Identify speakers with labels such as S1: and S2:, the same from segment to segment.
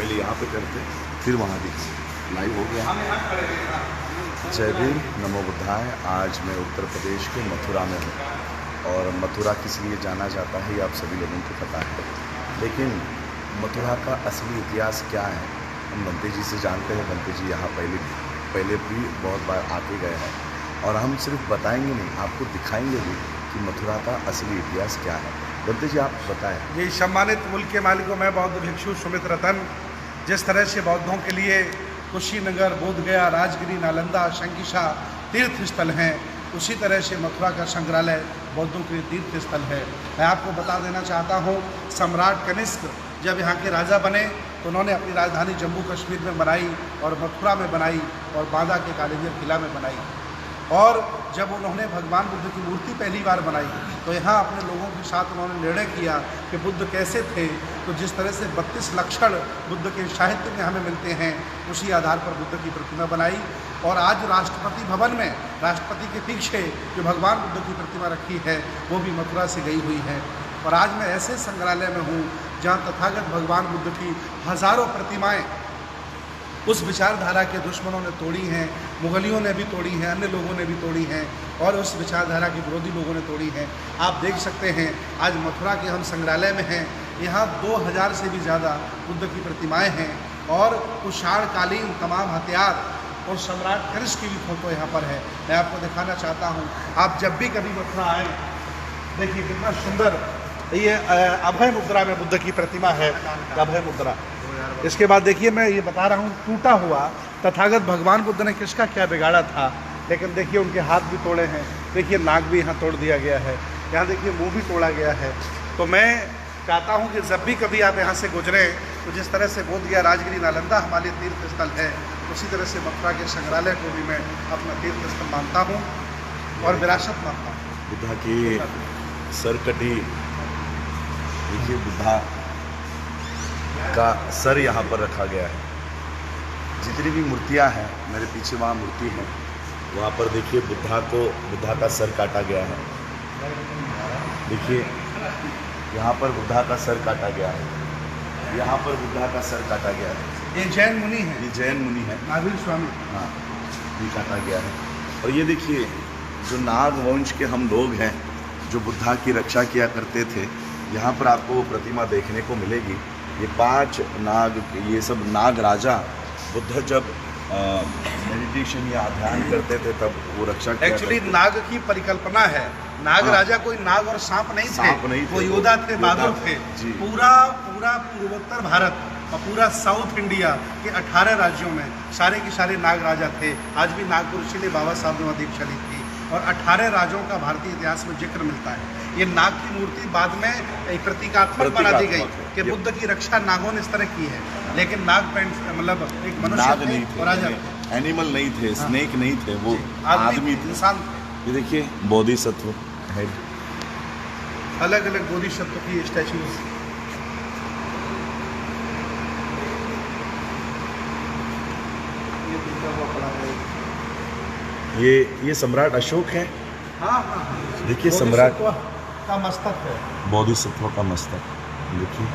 S1: पहले यहाँ पे करते फिर वहाँ दिखते। लाइव हो गया। जय भीम, नमो बुद्धाय। आज मैं उत्तर प्रदेश के मथुरा में हूँ और मथुरा किस लिए जाना जाता है ये आप सभी लोगों को पता है, लेकिन मथुरा का असली इतिहास क्या है हम बंते जी से जानते हैं। बंते जी यहाँ पहले भी बहुत बार आके गए हैं और हम सिर्फ बताएंगे नहीं, आपको दिखाएंगे भी कि मथुरा का असली इतिहास क्या है। बंते जी आप बताएं।
S2: ये सम्मानित मुल्क के मालिकों में बौद्ध भिक्षु सुमित रतन, जिस तरह से बौद्धों के लिए कुशीनगर, बोधगया, राजगिरी, नालंदा, शंकिशा तीर्थ स्थल हैं, उसी तरह से मथुरा का संग्रहालय बौद्धों के लिए तीर्थ स्थल है। मैं आपको बता देना चाहता हूँ, सम्राट कनिष्क जब यहाँ के राजा बने तो उन्होंने अपनी राजधानी जम्मू कश्मीर में बनाई और मथुरा में बनाई और बांदा के कालिंजर किला में बनाई। और जब उन्होंने भगवान बुद्ध की मूर्ति पहली बार बनाई तो यहाँ अपने लोगों के साथ उन्होंने निर्णय किया कि बुद्ध कैसे थे। तो जिस तरह से 32 लक्षण बुद्ध के साहित्य में हमें मिलते हैं, उसी आधार पर बुद्ध की प्रतिमा बनाई। और आज राष्ट्रपति भवन में राष्ट्रपति के पीछे जो भगवान बुद्ध की प्रतिमा रखी है वो भी मथुरा से गई हुई है। और आज मैं ऐसे संग्रहालय में हूँ जहाँ तथागत भगवान बुद्ध की हज़ारों प्रतिमाएँ उस विचारधारा के दुश्मनों ने तोड़ी हैं, मुगलियों ने भी तोड़ी हैं, अन्य लोगों ने भी तोड़ी हैं और उस विचारधारा के विरोधी लोगों ने तोड़ी हैं। आप देख सकते हैं आज मथुरा के हम संग्रहालय में हैं, यहाँ 2000 से भी ज़्यादा बुद्ध की प्रतिमाएं हैं और कुषाणकालीन तमाम हथियार और सम्राट कनिष्क की भी फोटो यहाँ पर है। मैं आपको दिखाना चाहता हूँ, आप जब भी कभी मथुरा आए, देखिए कितना सुंदर ये अभय मुद्रा में बुद्ध की प्रतिमा है, अभय मुद्रा। इसके बाद देखिए मैं ये बता रहा हूँ, टूटा हुआ तथागत भगवान बुद्ध ने किसका क्या बिगाड़ा था, लेकिन देखिए उनके हाथ भी तोड़े हैं, देखिए नाक भी यहाँ तोड़ दिया गया है, यहाँ देखिए मुंह भी तोड़ा गया है। तो मैं चाहता हूँ कि जब भी कभी आप यहाँ से गुजरें तो जिस तरह से बोधगया, राजगिरी, नालंदा हमारे तीर्थ स्थल है, उसी तरह से मथुरा के संग्रहालय को भी मैं अपना तीर्थ स्थल मानता हूँ और विरासत मानता हूँ।
S1: बुद्धा की सरकटी, देखिए बुद्धा का सर यहाँ पर रखा गया है। जितनी भी मूर्तियाँ हैं, मेरे पीछे वहाँ मूर्ति है, वहाँ पर देखिए बुद्धा का सर काटा गया है। देखिए यहाँ पर बुद्धा का सर काटा गया है, यहाँ पर बुद्धा का सर काटा गया है।
S2: ये जैन मुनि है,
S1: ये जैन मुनि है,
S2: नाभिल स्वामी।
S1: हाँ, ये काटा गया है। और ये देखिए जो नाग वंश के हम लोग हैं जो बुद्धा की रक्षा किया करते थे, यहाँ पर आपको वो प्रतिमा देखने को मिलेगी। ये 5 नाग, ये सब नाग राजा बुद्ध जब मेडिटेशन या ध्यान करते थे तब वो रक्षा किया।
S2: एक्चुअली नाग की परिकल्पना है, नाग राजा कोई नाग और सांप नहीं थे, वो योद्धा थे, बहादुर थे। पूरा पूर्वोत्तर भारत और पूरा साउथ इंडिया के 18 राज्यों में सारे के सारे नाग राजा थे। आज भी नागपुर, इसीलिए बाबा साहब ने वहाँ दीप चली थी और 18 राजाओं का भारतीय इतिहास में जिक्र मिलता है। ये नाग की मूर्ति बाद में एक प्रतीकात्मक बना दी गई कि बुद्ध की रक्षा नागों ने इस तरह की है, लेकिन नाग पेंट मतलब एक मनुष्य नहीं थे, राजा
S1: एनिमल नहीं थे, स्नेक नहीं थे, वो आदमी थे,
S2: इंसान।
S1: ये देखिए बोधिसत्व है,
S2: अलग अलग बोधिसत्व की स्टैचूज।
S1: ये सम्राट अशोक है।
S2: हाँ,
S1: देखिए सम्राट
S2: का मस्तक है,
S1: बोधिसत्व का मस्तक, देखिए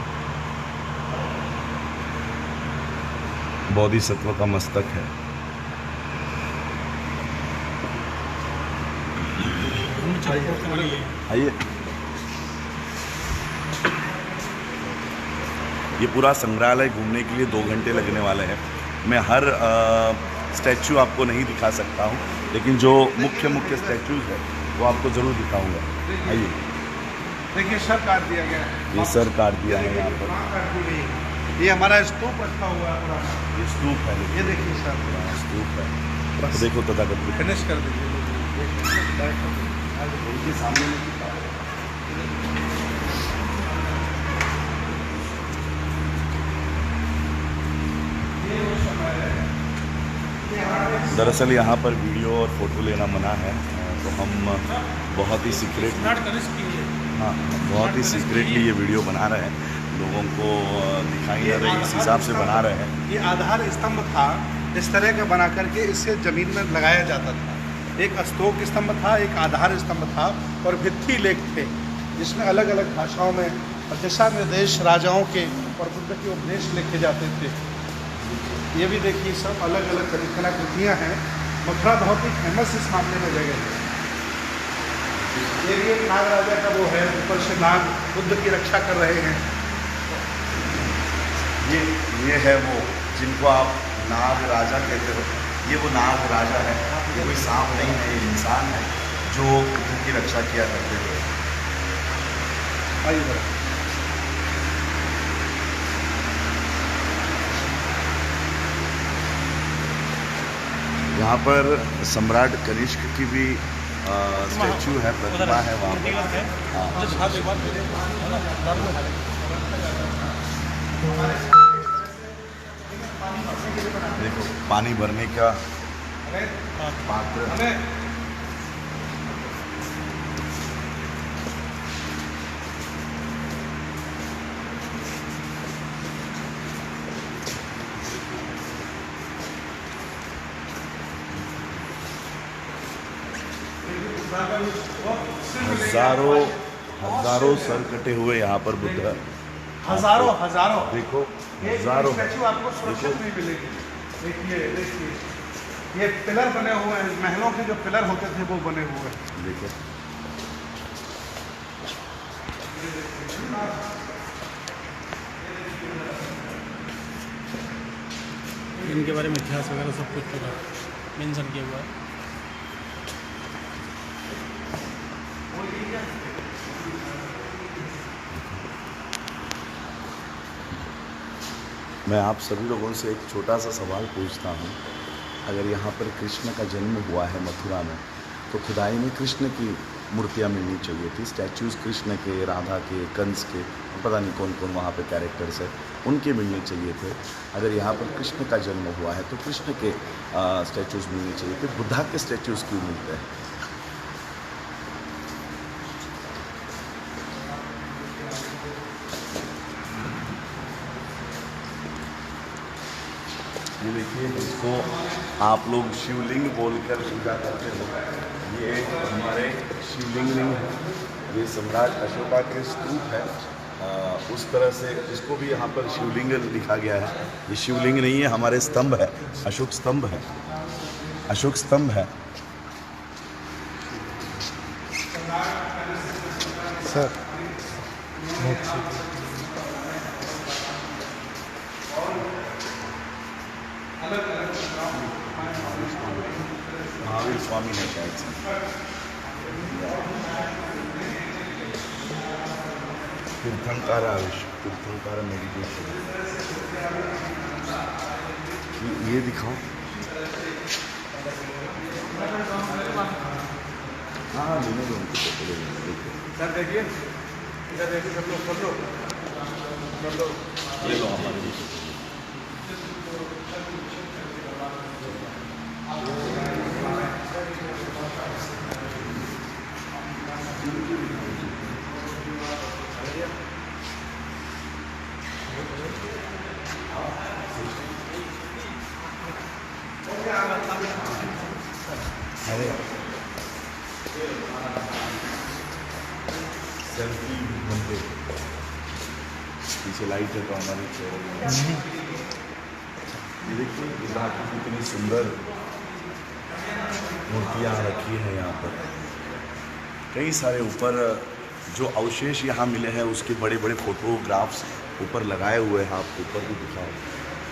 S1: बोधिसत्व का मस्तक है। आइए, ये पूरा संग्रहालय घूमने के लिए 2 घंटे लगने वाले हैं। मैं हर स्टैचू आपको नहीं दिखा सकता हूँ, लेकिन जो मुख्य स्टैचूज है वो आपको ज़रूर दिखाऊंगा। आइए,
S2: देखिए सर काट दिया गया है,
S1: ये सर काट दिया है यहाँ पर।
S2: ये हमारा स्तूप रखा हुआ है पुराना,
S1: ये स्तूप है,
S2: ये देखिए सर
S1: स्तूप है। तो देखो तथागत बुद्ध
S2: फिनिश कर दीजिए
S1: उनके सामने में। दरअसल यहाँ पर वीडियो और फोटो लेना मना है, तो हम बहुत ही सीक्रेटली ये वीडियो बना रहे हैं, लोगों को दिखाई नहीं रही, इस हिसाब से बना रहे हैं।
S2: ये आधार स्तंभ था, इस तरह का बना करके इससे ज़मीन में लगाया जाता था। एक अस्तोक स्तंभ था, एक आधार स्तंभ था और भित्ति लेख थे, जिसमें अलग अलग भाषाओं में दिशा निर्देश राजाओं के और बुद्ध के उपदेश लेके जाते थे। ये भी देखिए सब अलग अलग कलाकृतियाँ हैं। मथुरा बहुत ही फेमस इस मामले में जगह है। ये भी एक नाग राजा का वो है, ऊपर से नाग बुद्ध की रक्षा कर रहे हैं।
S1: ये है वो जिनको आप नाग राजा कहते हो। ये वो नाग राजा है, ये कोई सांप नहीं है, ये इंसान है जो बुद्ध की रक्षा किया करते थे।
S2: आइए
S1: यहाँ पर सम्राट कनिष्क की भी स्टैचू है, प्रतिमा है वहाँ पर। देखो पानी भरने का पात्र। हजारों सर कटे हुए यहाँ पर बुद्ध,
S2: हजारों
S1: देखो हजारों
S2: स्टैचू आपको सुरक्षित नहीं मिलेगी। देखिए ये पिलर बने हुए हैं, महलों के जो पिलर होते थे वो बने हुए हैं।
S1: देखो
S3: इनके बारे में इतिहास वगैरह सब कुछ पूरा मेंशन किया हुआ है।
S1: मैं आप सभी लोगों से एक छोटा सा सवाल पूछता हूँ। अगर यहाँ पर कृष्ण का जन्म हुआ है मथुरा में, तो खुदाई में कृष्ण की मूर्तियाँ मिलनी चाहिए थी। स्टैचूज़ कृष्ण के, राधा के, कंस के, पता नहीं कौन कौन वहाँ पे कैरेक्टर्स है, उनके मिलने चाहिए थे। अगर यहाँ पर कृष्ण का जन्म हुआ है तो कृष्ण के स्टैचूज़ मिलने चाहिए थे। बुद्धा के स्टैचूज़ क्यों मिलते हैं? ये देखिए, इसको आप लोग शिवलिंग बोलकर पूजा करते हो। ये हमारे शिवलिंग नहीं है, ये सम्राट अशोका के स्तूप है। उस तरह से इसको भी यहाँ पर शिवलिंग लिखा गया है। ये शिवलिंग नहीं है, हमारे स्तंभ है, अशोक स्तंभ है, अशोक स्तंभ है।
S3: सर
S1: महावीर स्वामी है शायद से। तीर्थंकार तीर्थंकार मेडिटेशन। ये दिखाओ। हाँ लेने दो उनको,
S2: सर देखिए, इधर देखिए, सब लोग कर लो
S1: ले लो हमारे। अरे सेल्फी बनते पीछे लाइट है तो हमारे चेहरे। ये देखिए बुद्धा की कितनी सुंदर मूर्तियाँ रखी हैं यहाँ पर। कई सारे ऊपर जो अवशेष यहाँ मिले हैं उसके बड़े बड़े फोटोग्राफ्स ऊपर लगाए हुए हैं। आप ऊपर भी दिखाओ,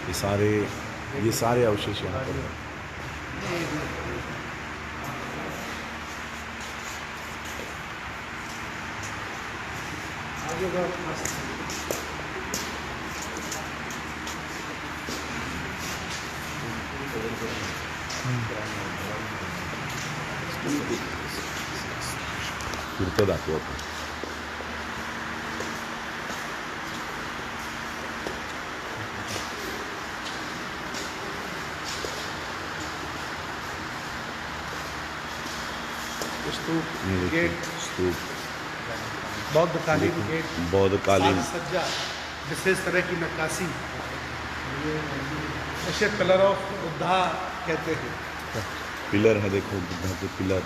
S1: ये सारे अवशेष यहाँ पर हैं। फिरतं दाखवू आपण।
S2: स्तूप, गेट,
S1: स्तूप,
S2: बौद्धकालीन गेट,
S1: बौद्धकालीन
S2: सज्जा, विशेष तरह की नक्काशी, ऐसे पिलर ऑफ बुद्धा कहते हैं।
S1: पिलर है, देखो बुद्धा के पिलर।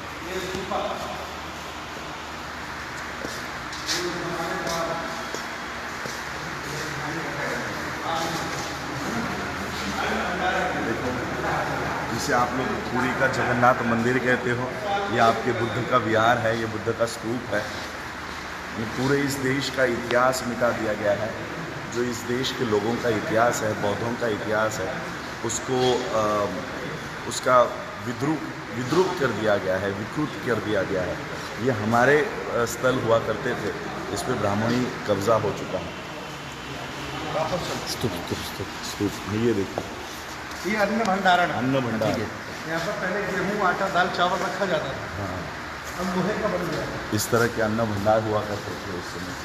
S1: देखो, जिसे आप लोग पुरी का जगन्नाथ मंदिर कहते हो, ये आपके बुद्ध का विहार है, ये बुद्ध का स्तूप है। ये पूरे इस देश का इतिहास मिटा दिया गया है। जो इस देश के लोगों का इतिहास है, बौद्धों का इतिहास है, उसको उसका विद्रूप कर दिया गया है, विकृत कर दिया गया है। ये हमारे स्थल हुआ करते थे, इस पर ब्राह्मणी कब्जा हो चुका है। स्तूप ये देखिए,
S2: ये अन्न भंडारण,
S1: अन्न भंडार।
S2: यहाँ पर पहले गेहूँ, आटा, दाल, चावल रखा जाता था।
S1: हाँ,
S2: अब लोहे का बन गया।
S1: इस तरह के अन्न भंडार हुआ करते थे उस समय।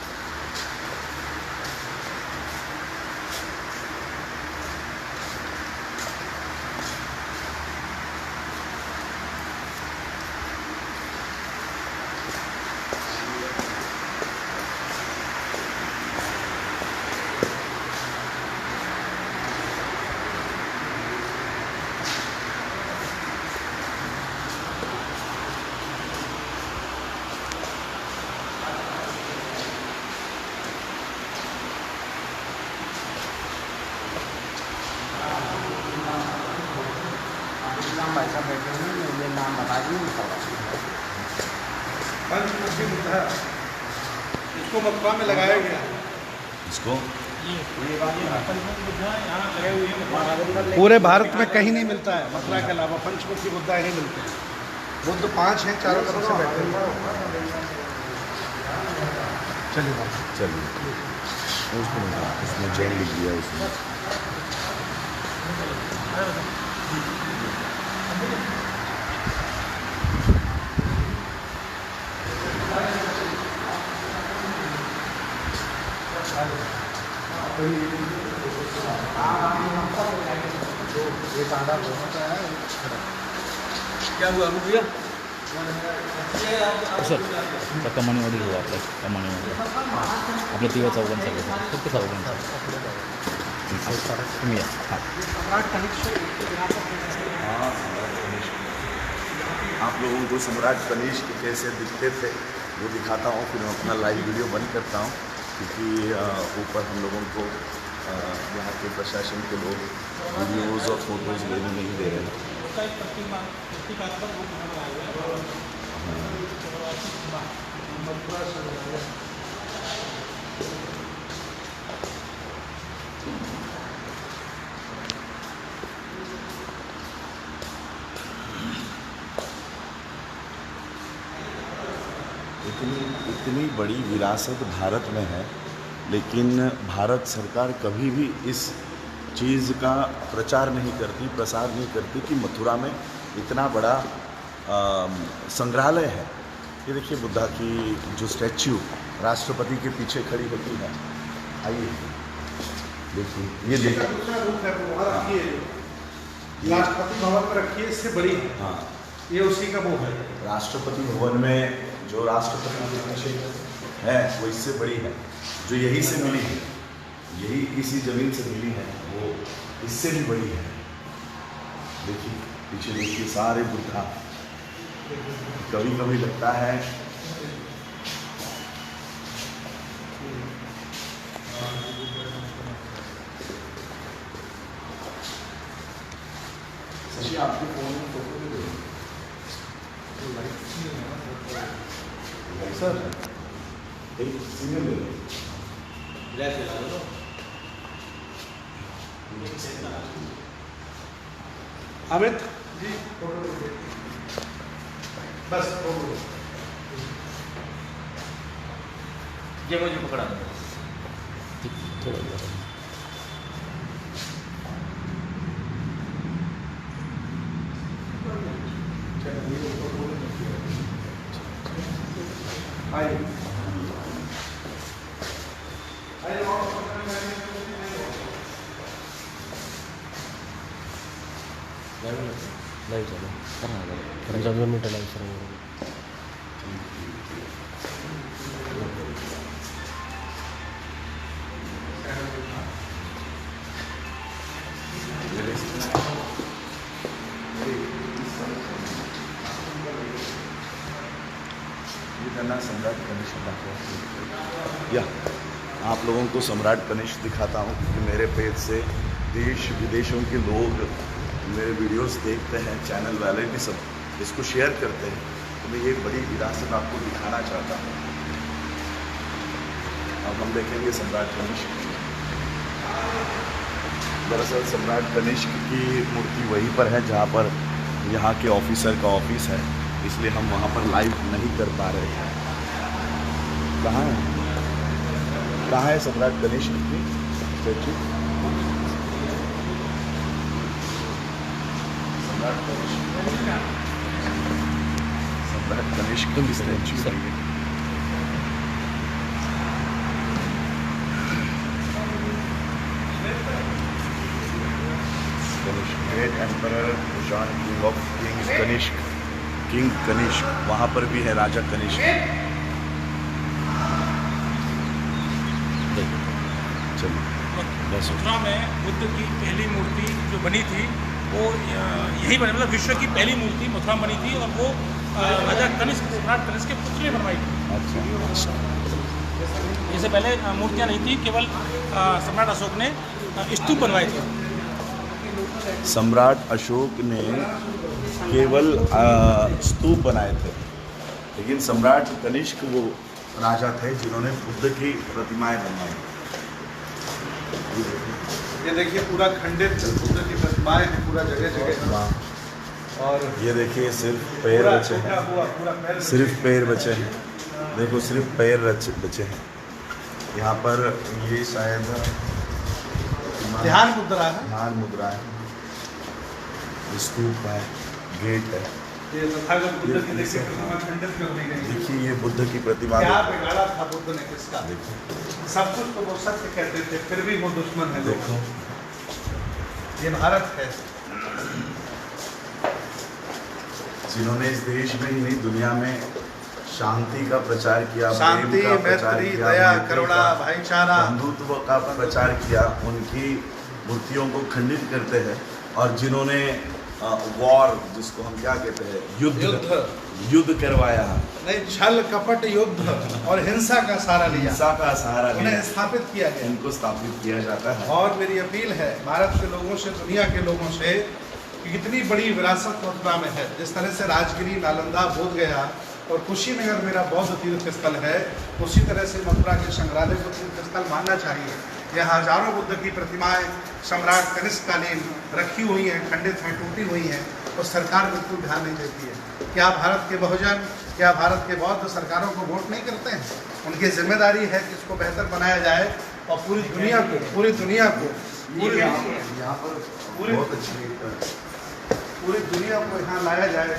S4: भाई साहब बैठे हैं, मुझे नाम बता दीजिए।
S2: पंचमुखी बुद्ध इसको मथुरा में लगाया गया।
S1: इसको
S2: पूरे भारत में कहीं नहीं मिलता है, मथुरा के अलावा पंचमुखी बुद्ध ही मिलते हैं। बुद्ध 5 हैं, चारों तरफ से बैठे हैं।
S1: चलिए उसमें जैन लिख दिया उसमें।
S2: क्या हुआ भैया?
S5: सर तर कमानीमध्ये घेऊ आपल्या कमानीमध्ये आपल्या तिघा चौघांसाठी फक्त चौघांसाठी तुम्ही या हां
S1: आप लोगों को सम्राट कनिष्क कैसे दिखते थे वो दिखाता हूँ, फिर मैं अपना लाइव वीडियो बंद करता हूँ, क्योंकि ऊपर हम लोगों को यहाँ के प्रशासन के लोग वीडियोज़ और फोटोज़ लेने नहीं दे रहे हैं। इतनी बड़ी विरासत भारत में है, लेकिन भारत सरकार कभी भी इस चीज़ का प्रचार नहीं करती, प्रसार नहीं करती कि मथुरा में इतना बड़ा संग्रहालय है। ये देखिए बुद्धा की जो स्टैच्यू राष्ट्रपति के पीछे खड़ी होती है, आइए देखिए, ये देखिए
S2: राष्ट्रपति भवन में रखी है, इससे बड़ी है।
S1: हाँ,
S2: ये उसी का वो है।
S1: राष्ट्रपति भवन में जो राष्ट्रपति के पीछे है वो इससे बड़ी है, जो यहीं से मिली है, यही इसी जमीन से मिली है, वो इससे भी बड़ी है। देखिए पीछे देखिए सारे बुद्धा। कभी कभी लगता है शशि आपके फोन में फोटो भी दे सर, एक सिग्नल ले लो।
S2: अमित जी बस
S4: ये मुझे पकड़ा दो।
S5: लाईव्ह झालं करा 2 मिनटं लाईव्ह सर.
S1: सम्राट कनिष्क दाखवा या आप लोगों को सम्राट कनिष्क दिखाता हूँ, क्योंकि मेरे पेज से देश विदेशों के लोग मेरे वीडियोस देखते हैं, चैनल वाले भी सब इसको शेयर करते हैं, तो मैं ये बड़ी विरासत आपको दिखाना चाहता हूँ। अब हम देखेंगे सम्राट कनिष्क। दरअसल सम्राट कनिष्क की मूर्ति वहीं पर है जहाँ पर यहाँ के ऑफिसर का ऑफिस है, इसलिए हम वहाँ पर लाइव नहीं कर पा रहे हैं। कहाँ है सम्राट कनिष्क की स्टैचू? सम्राट कनिष्क की स्टैचू है। Great emperor John king of king Kanishka, वहाँ पर भी है राजा कनिष्क।
S3: मथुरा में बुद्ध की पहली मूर्ति जो बनी थी वो यही बनी, मतलब विश्व की पहली मूर्ति मथुरा में बनी थी, और वो राजा कनिष्क, सम्राट कनिष्क के पुत्र ने बनवाई थी।
S1: अच्छा,
S3: इससे पहले मूर्तियाँ नहीं थी, केवल सम्राट अशोक ने स्तूप बनवाए थे।
S1: सम्राट अशोक ने केवल स्तूप बनाए थे, लेकिन सम्राट कनिष्क वो राजा थे जिन्होंने बुद्ध की प्रतिमाएं बनवाई।
S2: ये देखिए पूरा खंडित बुद्ध की प्रतिमाएं हैं पूरा जगह जगह, और
S1: ये देखिए सिर्फ पैर बचे हैं,
S2: पूरा पैर
S1: सिर्फ पैर बचे हैं। देखो सिर्फ पैर बचे हैं यहाँ पर। ये शायद
S2: ध्यान मुद्रा है,
S1: ध्यान मुद्रा है, स्तूप है, गेट है।
S2: ये तथागत बुद्ध की देखिए प्रतिमा खंडित कर दी गई।
S1: देखिए ये बुद्ध की प्रतिमा,
S2: क्या बिगाड़ा था बुद्ध ने किसका?
S1: देखो
S2: सब कुछ तो वो सत्य कहते थे, फिर भी वो दुश्मन है।
S1: देखो
S2: ये भारत है
S1: जिन्होंने इस देश में ही नहीं दुनिया में शांति का प्रचार किया,
S2: शांति,
S1: प्रेम का प्रचार
S2: मैत्री,
S1: किया,
S2: दया,
S1: मैत्री
S2: करुणा,
S1: का,
S2: भाईचारा,
S1: बंधुत्व का प्रचार किया, उनकी मूर्तियों को खंडित करते हैं। और जिन्होंने वॉर, जिसको हम क्या कहते हैं, युद्ध करवाया,
S2: नहीं छल कपट युद्ध और हिंसा का सहारा लिया,
S1: हिंसा का सहारा
S2: उन्हें
S1: लिया,
S2: स्थापित किया गया।
S1: इनको स्थापित किया जाता है।
S2: और मेरी अपील है भारत के लोगों से, दुनिया के लोगों से, कि कितनी बड़ी विरासत मथुरा में है। जिस तरह से राजगिरी, नालंदा, बोधगया और कुशीनगर मेरा बौद्ध तीर्थ स्थल है, उसी तरह से मथुरा के संग्रहालय को तीर्थ स्थल मानना चाहिए। यहाँ हजारों बुद्ध की प्रतिमाएं सम्राट कनिष्ककालीन रखी हुई हैं, खंडित हैं, टूटी हुई हैं, और सरकार बिल्कुल ध्यान नहीं देती है। क्या भारत के बहुजन, क्या भारत के बौद्ध सरकारों को वोट नहीं करते हैं? उनकी जिम्मेदारी है कि इसको बेहतर बनाया जाए और पूरी दुनिया को
S1: यहाँ पर बहुत अच्छी
S2: पूरी दुनिया को यहाँ लाया जाए।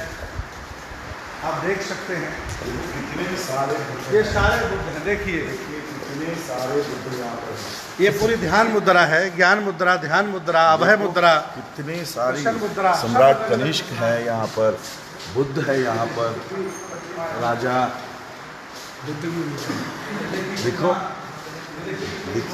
S2: आप देख सकते हैं
S1: कितने सारे
S2: ये सारे बुद्ध हैं, देखिए
S1: कितने सारे बुद्ध यहाँ पर हैं।
S2: ये पूरी ध्यान मुद्रा है, ज्ञान मुद्रा, ध्यान मुद्रा, अभय मुद्रा,
S1: कितनी सारी
S2: कृष्ण मुद्रा,
S1: सम्राट कनिष्क है यहाँ पर, बुद्ध है यहाँ पर, राजा देखो, देखिए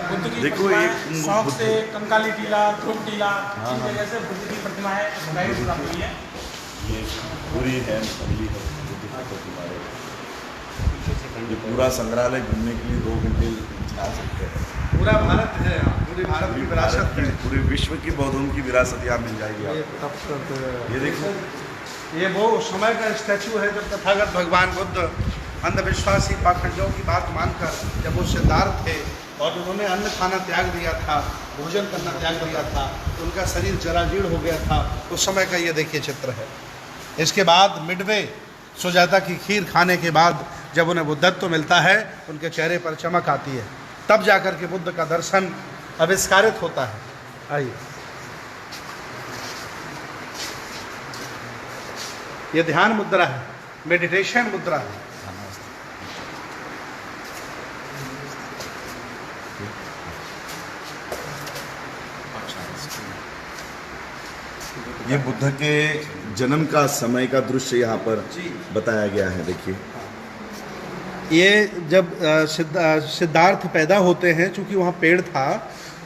S3: बुद्ध की
S1: देखो
S3: प्रतिमाएं
S1: एक
S3: शौक
S1: बुद्ध-
S3: से कंकाली टीला, ध्रुव टीला, इस जगह से बुद्ध की प्रतिमाएं बनाई प्राप्त हुई है।
S1: ये पूरी है, अगली है बुद्ध की प्रतिमा है। ये पूरा संग्रहालय घूमने के लिए 2 घंटे जा सकते हैं।
S2: पूरा भारत है यहाँ, पूरी भारत की विरासत है।
S1: पूरे विश्व की बौद्धों की विरासत यहाँ मिल जाएगी आपको। ये देखो
S2: ये वो समय का स्टैचू है जब तथागत भगवान बुद्ध अंधविश्वासी पाखंडों की बात मानकर जब वो सिद्धार्थ थे और उन्होंने अन्न खाना त्याग दिया था, भोजन करना त्याग दिया था, तो उनका शरीर जराजीर्ण हो गया था। उस समय का ये देखिए चित्र है। इसके बाद मिडवे सुजाता की खीर खाने के बाद जब उन्हें बुद्धत्व मिलता है, उनके चेहरे पर चमक आती है, तब जाकर के बुद्ध का दर्शन आविष्कारित होता है। आइए, ये ध्यान मुद्रा है, मेडिटेशन मुद्रा है।
S1: ये बुद्ध के जन्म का समय का दृश्य यहाँ पर बताया गया है। देखिए
S2: ये जब सिद्धार्थ पैदा होते हैं, चूँकि वहाँ पेड़ था,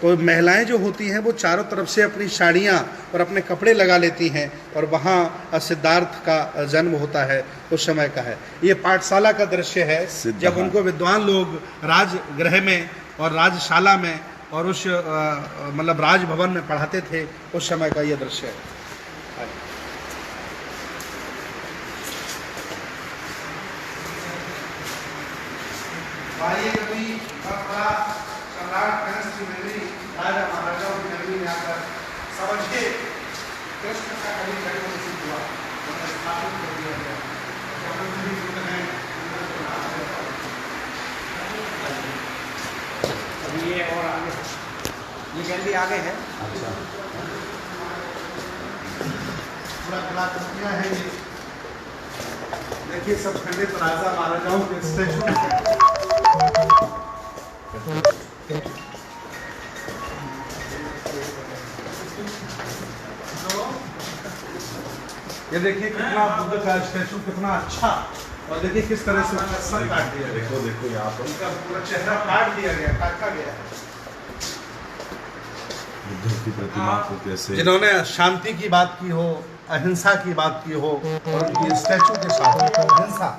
S2: तो महिलाएं जो होती हैं वो चारों तरफ से अपनी साड़ियाँ और अपने कपड़े लगा लेती हैं, और वहाँ सिद्धार्थ का जन्म होता है, उस समय का है। ये पाठशाला का दृश्य है, जब उनको विद्वान लोग राजगृह में और राजशाला में और उस मतलब राजभवन में पढ़ाते थे, उस समय का ये दृश्य है। आइए कभी मथुरा सम्राट कंस की नगरी, राजा महाराजाओं की नगरी में आकर समझिए कृष्ण का कभी जन्म सिद्ध हुआ, स्थापित कर दिया गया।
S4: ये और आगे, ये गैलरी आगे है।
S1: अच्छा,
S2: पूरा कलाकृतियाँ हैं ये, देखिए सब खंडित राजा महाराजाओं के स्टैचू। ये देखिए कितना बुद्ध का स्टैचू कितना अच्छा, और देखिए किस तरह से उसका सर काट दिया गया।
S1: देखो यहाँ पर
S2: उनका पूरा चेहरा काट दिया गया, काटा गया है।
S1: बुद्ध की प्रतिमा को कैसे,
S2: जिन्होंने शांति की बात की हो, अहिंसा की बात की हो, और उनकी स्टैचू के साथ अहिंसा,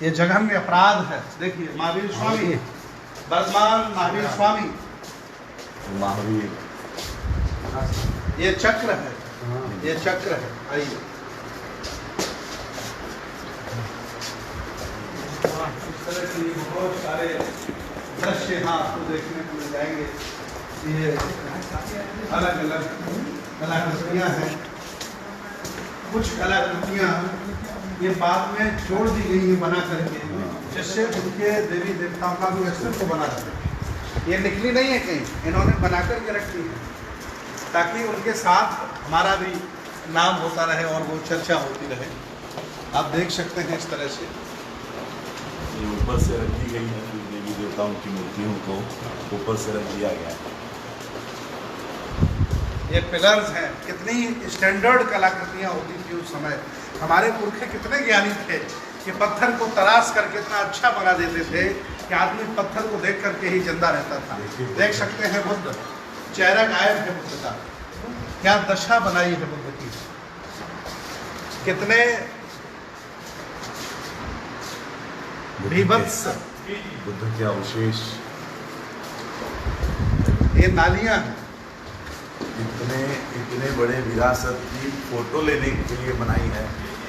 S2: ये जघन्य अपराध है। देखिए महावीर स्वामी, वर्तमान महावीर स्वामी,
S1: महावीर,
S2: ये चक्र है, ये चक्र है। आइए इस तरह की बहुत सारे दृश्य यहाँ आपको देखने को मिल जाएंगे। ये अलग अलग कलाकृतियाँ हैं। कुछ कलाकृतियाँ ये बाद में जोड़ दी गई है बना करके, जिससे उनके देवी देवताओं का भी अस्तित्व बना रहे। ये निकली नहीं है कहीं, इन्होंने बना करके रखी है ताकि उनके साथ हमारा भी नाम होता रहे और वो चर्चा होती रहे। आप देख सकते हैं इस तरह से
S1: ये ऊपर से रखी गई है, देवी देवताओं की मूर्तियों को ऊपर से रख दिया गया है।
S2: ये पिलर्स हैं। कितनी स्टैंडर्ड कलाकृतियाँ होती थी उस समय। हमारे पुरखे कितने ज्ञानी थे कि पत्थर को तराश करके इतना अच्छा बना देते थे कि आदमी पत्थर को देख करके ही जिंदा रहता था। देख सकते हैं बुद्ध, चेहरा गायब है बुद्ध का, क्या दशा बनाई है बुद्ध की। कितने बीभत्स
S1: बुद्ध के अवशेष,
S2: ये नालियां हैं।
S1: इतने बड़े विरासत की फोटो लेने के लिए बनाई है,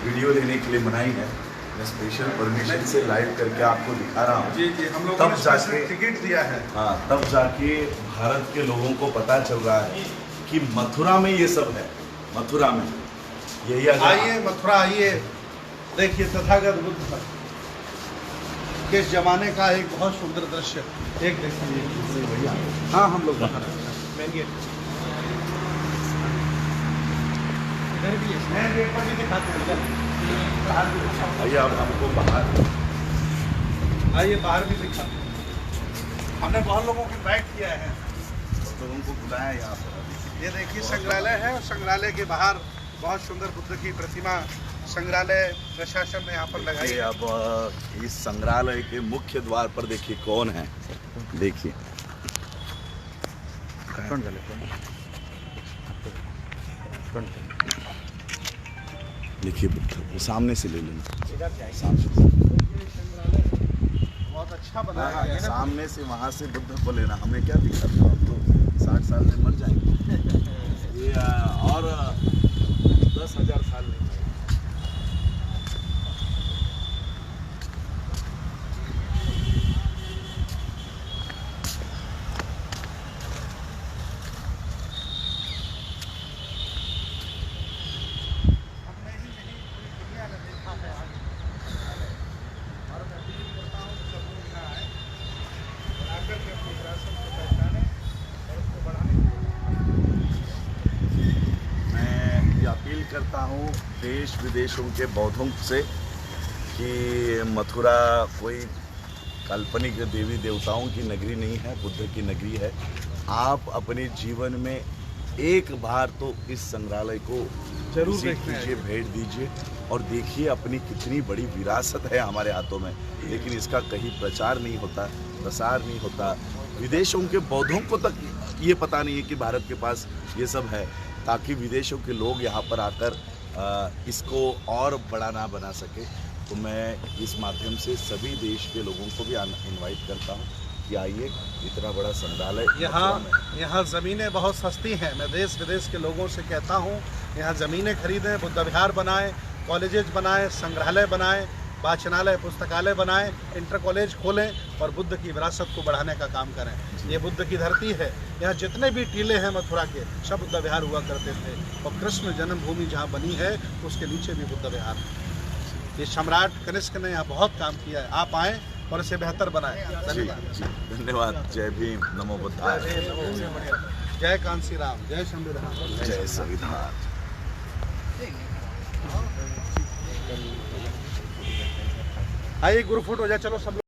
S1: वीडियो लेने के लिए बनाई है। मैं स्पेशल परमिशन से लाइव करके आपको दिखा रहा हूँ।
S2: जी जी, हम लोगों
S1: तब
S2: ने
S1: जाके
S2: स्पेशल टिकट दिया है।
S1: हाँ, तब जाके भारत के लोगों को पता चल रहा है कि मथुरा में ये सब है। मथुरा में यही
S2: आइए मथुरा आइए, देखिए तथागत बुद्ध किस जमाने का एक बहुत सुंदर दृश्य। एक देखिए भैया, हाँ हम लोग बाहर मेन गेट, मेन गेट पर भी दिखाते हैं।
S1: आइए आप हमको बाहर,
S2: आइए बाहर भी दिखाते हैं। हमने बहुत लोगों को इन्वाइट किया है,
S1: लोगों को बुलाया यहाँ पर।
S2: ये देखिए संग्रहालय है, और संग्रहालय के बाहर बहुत सुंदर बुद्ध की प्रतिमा संग्रहालय प्रशासन ने यहाँ पर लगाई
S1: देखिए
S2: है।
S1: अब इस संग्रहालय के मुख्य द्वार पर देखिए कौन है। देखिए देखिए बुद्ध, वो सामने से ले लेना, सामने से।
S2: बहुत अच्छा बनाया गया है।
S1: सामने से वहाँ से बुद्ध को लेना, हमें क्या दिक्कत है, हम तो 60 साल में मर जाएंगे। ये और 10,000 साल में। करता हूँ देश विदेशों के बौद्धों से कि मथुरा कोई काल्पनिक देवी देवताओं की नगरी नहीं है, बुद्ध की नगरी है। आप अपने जीवन में एक बार तो इस संग्रहालय को
S2: जरूर
S1: विजिट
S2: देखना है।
S1: कीजिए, भेंट दीजिए और देखिए अपनी कितनी बड़ी विरासत है हमारे हाथों में, लेकिन इसका कहीं प्रचार नहीं होता, प्रसार नहीं होता। विदेशों के बौद्धों को तक ये पता नहीं है कि भारत के पास ये सब है, ताकि विदेशों के लोग यहाँ पर आकर इसको और बड़ा ना बना सके। तो मैं इस माध्यम से सभी देश के लोगों को भी इनवाइट करता हूँ कि आइए इतना बड़ा संग्रहालय
S2: यहाँ ज़मीनें बहुत सस्ती हैं। मैं देश विदेश के लोगों से कहता हूँ यहाँ ज़मीनें खरीदें, बुद्ध विहार बनाएं, कॉलेजेस बनाएं, संग्रहालय बनाएं, वाचनालय पुस्तकालय बनाएं, इंटर कॉलेज खोलें और बुद्ध की विरासत को बढ़ाने का काम करें। ये बुद्ध की धरती है। यहाँ जितने भी टीले हैं मथुरा के सब बुद्ध विहार हुआ करते थे और कृष्ण जन्मभूमि जहाँ बनी है उसके नीचे भी बुद्ध विहार है। ये सम्राट कनिष्क ने यहाँ बहुत काम किया है। आप आएँ और इसे बेहतर बनाएं।
S1: धन्यवाद। जय भीम, नमो बुद्धाय।
S2: जय कांसी राम, जय संविधान,
S1: जय संविधान।
S2: आइए ग्रुप फोटो हो जाए, चलो सब लोग।